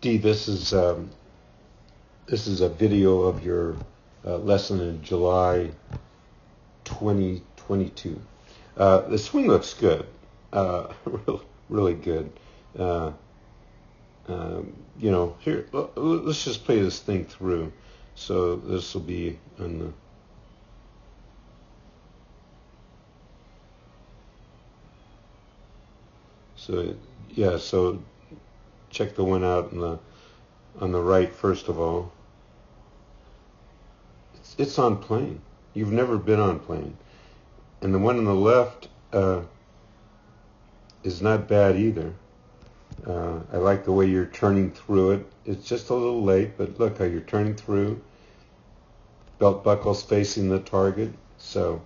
Dee, this is a video of your lesson in July 2022. The swing looks good, really, really good. You know, here, let's just play this thing through. So this will be on the. So yeah, so check the one out on the right first of all. It's on plane. You've never been on plane, and the one on the left is not bad either. I like the way you're turning through it. It's just a little late, but look how you're turning through. Belt buckles facing the target. So,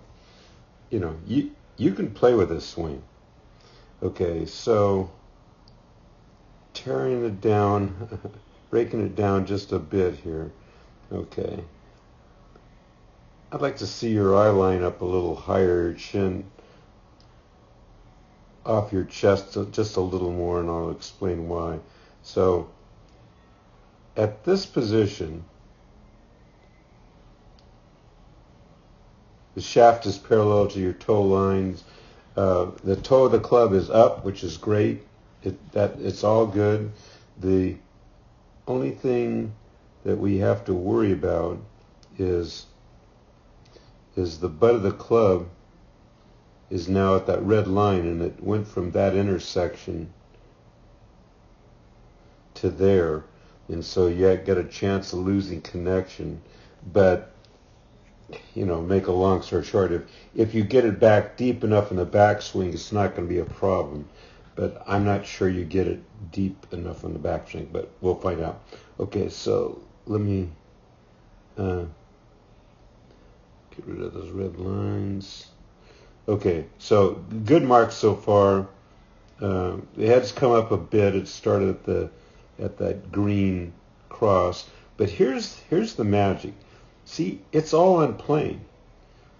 you know, you can play with this swing. Okay, so tearing it down, breaking it down just a bit here. Okay. I'd like to see your eye line up a little higher, your chin off your chest just a little more, and I'll explain why. So at this position, the shaft is parallel to your toe lines. The toe of the club is up, which is great. It's all good. The only thing that we have to worry about is the butt of the club is now at that red line, and it went from that intersection to there, and so you get a chance of losing connection. But you know, make a long story short, if you get it back deep enough in the backswing, it's not going to be a problem. But I'm not sure you get it deep enough in the backswing, but we'll find out. Okay, so let me get rid of those red lines. Okay, so good marks so far. The head's come up a bit. It started at that green cross, but here's the magic. See, it's all on plane.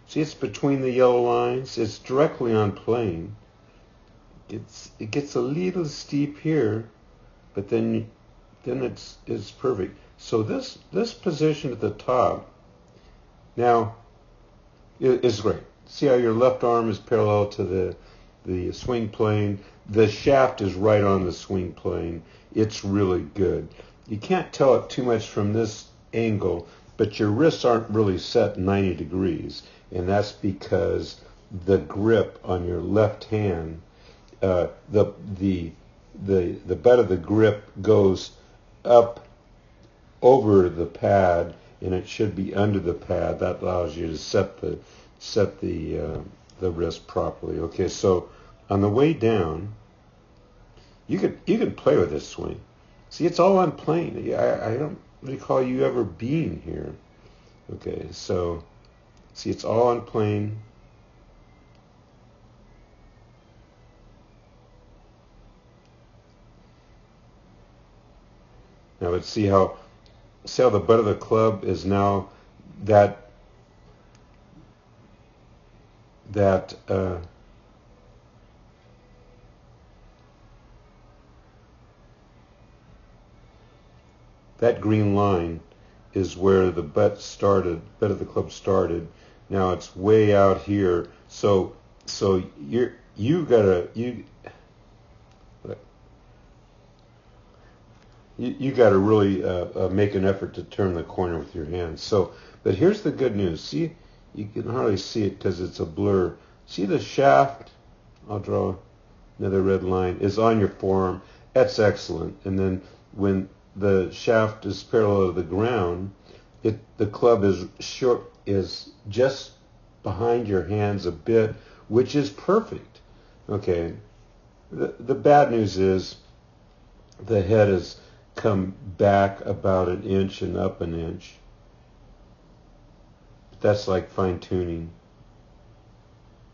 See, it's between the yellow lines. It's directly on plane. It gets a little steep here, but then it's perfect. So this position at the top now is great. See how your left arm is parallel to the swing plane. The shaft is right on the swing plane. It's really good. You can't tell it too much from this angle, but your wrists aren't really set 90 degrees, and that's because the grip on your left hand, the butt of the grip goes up over the pad, and it should be under the pad. That allows you to set the wrist properly. Okay, so on the way down, you can play with this swing. See, it's all on plane. I don't recall you ever being here. Okay, so see, it's all on plane. Now let's see how the butt of the club is now that green line is where the butt of the club started. Now it's way out here. So you gotta really make an effort to turn the corner with your hands. So, but here's the good news. See, you can hardly see it because it's a blur. See the shaft? I'll draw another red line. Is on your forearm. That's excellent. And then when the shaft is parallel to the ground, the club is just behind your hands a bit, which is perfect. Okay. The bad news is the head has come back about an inch and up an inch. But that's like fine tuning.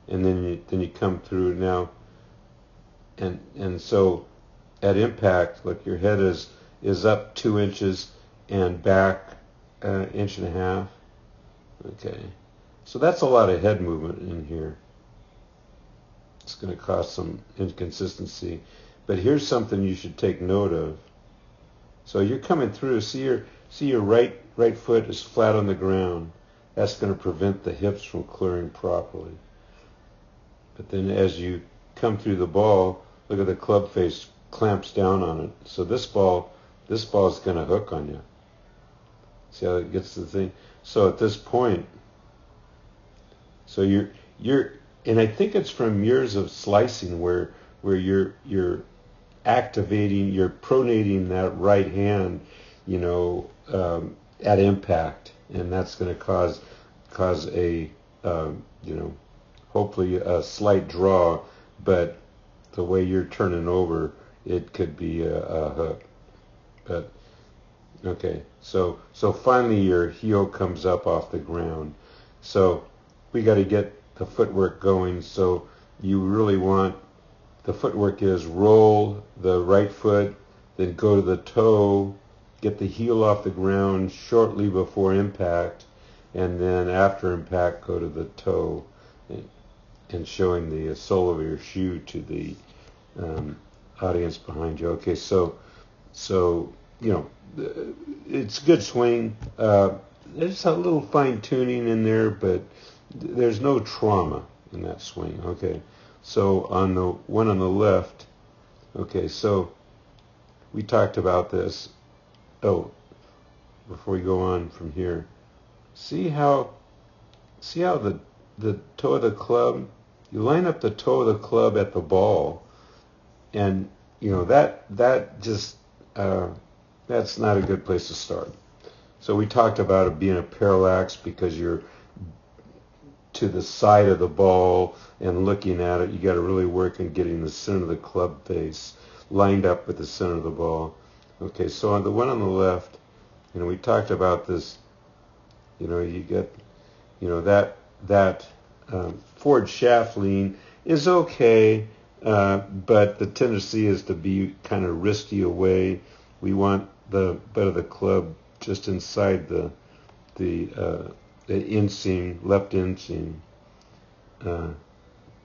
And then you come through now, and so at impact, look, your head is up 2 inches and back an inch and a half. Okay, so that's a lot of head movement in here. It's going to cause some inconsistency, but here's something you should take note of. So you're coming through. See your right foot is flat on the ground. That's going to prevent the hips from clearing properly. But then as you come through the ball, look at the club face clamps down on it. So this ball is going to hook on you. See how it gets to the thing? So at this point, so you're and I think it's from years of slicing where you're activating, you're pronating that right hand, at impact, and that's going to cause a hopefully a slight draw, but the way you're turning over, it could be a hook. But okay, so finally your heel comes up off the ground. So we got to get the footwork going. So you really want, the footwork is roll the right foot, then go to the toe, get the heel off the ground shortly before impact, and then after impact go to the toe, and showing the sole of your shoe to the audience behind you. Okay, so it's a good swing. There's a little fine tuning in there, but there's no trauma in that swing. Okay, so on the one on the left, okay, so we talked about this. Oh, before we go on from here, see how the toe of the club, you line up the toe of the club at the ball, and that just that's not a good place to start. So we talked about it being a parallax because you're to the side of the ball and looking at it. You got to really work on getting the center of the club face lined up with the center of the ball. Okay, so on the one on the left, we talked about this. You get, that forward shaft lean is okay, but the tendency is to be kind of wristy away. We want the butt of the club just inside the inseam, left inseam.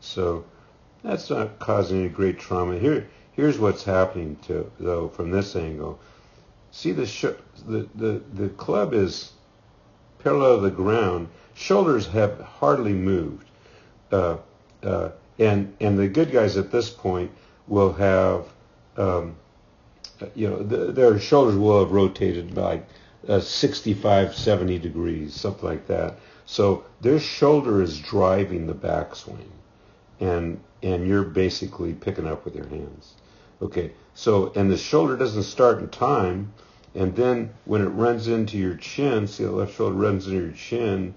So that's not causing any great trauma. Here's what's happening though from this angle. See the club is parallel to the ground. Shoulders have hardly moved, and the good guys at this point will have, their shoulders will have rotated by 65, 70 degrees, something like that. So their shoulder is driving the backswing, and you're basically picking up with your hands. Okay, so, and the shoulder doesn't start in time, and then when it runs into your chin, see the left shoulder runs into your chin,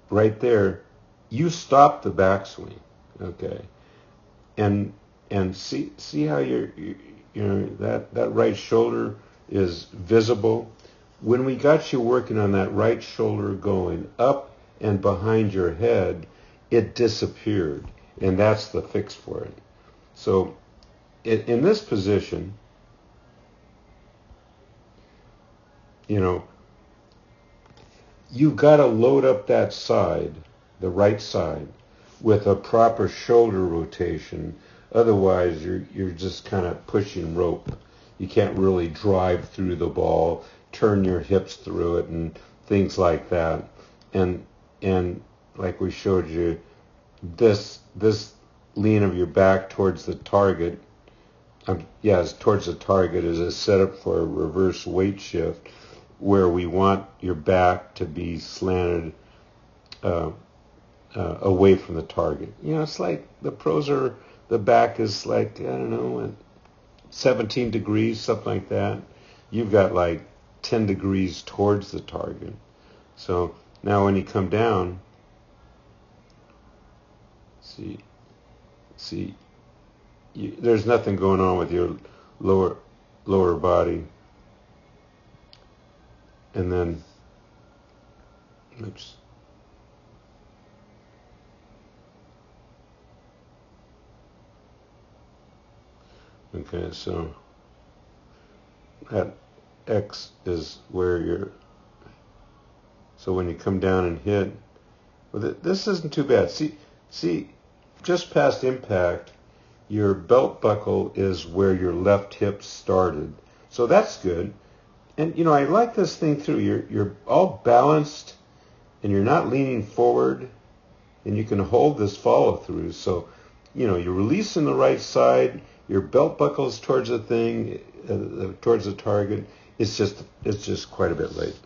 right there, you stop the backswing, okay? And see how that right shoulder is visible. When we got you working on that right shoulder going up and behind your head, it disappeared, and that's the fix for it. So in this position, you've got to load up that side, the right side, with a proper shoulder rotation. Otherwise, you're just kind of pushing rope. You can't really drive through the ball, turn your hips through it, and things like that. And like we showed you, this lean of your back towards the target, towards the target is a setup for a reverse weight shift, where we want your back to be slanted away from the target. It's like the back is like, 17 degrees, something like that. You've got like 10 degrees towards the target. So now when you come down, there's nothing going on with your lower body. And then, oops. Okay, so that X is where so when you come down and hit, this isn't too bad. See, just past impact, your belt buckle is where your left hip started. So that's good. And, I like this thing through. You're all balanced, and you're not leaning forward, and you can hold this follow through. So, you're releasing the right side, your belt buckles towards the thing, towards the target. It's just quite a bit late.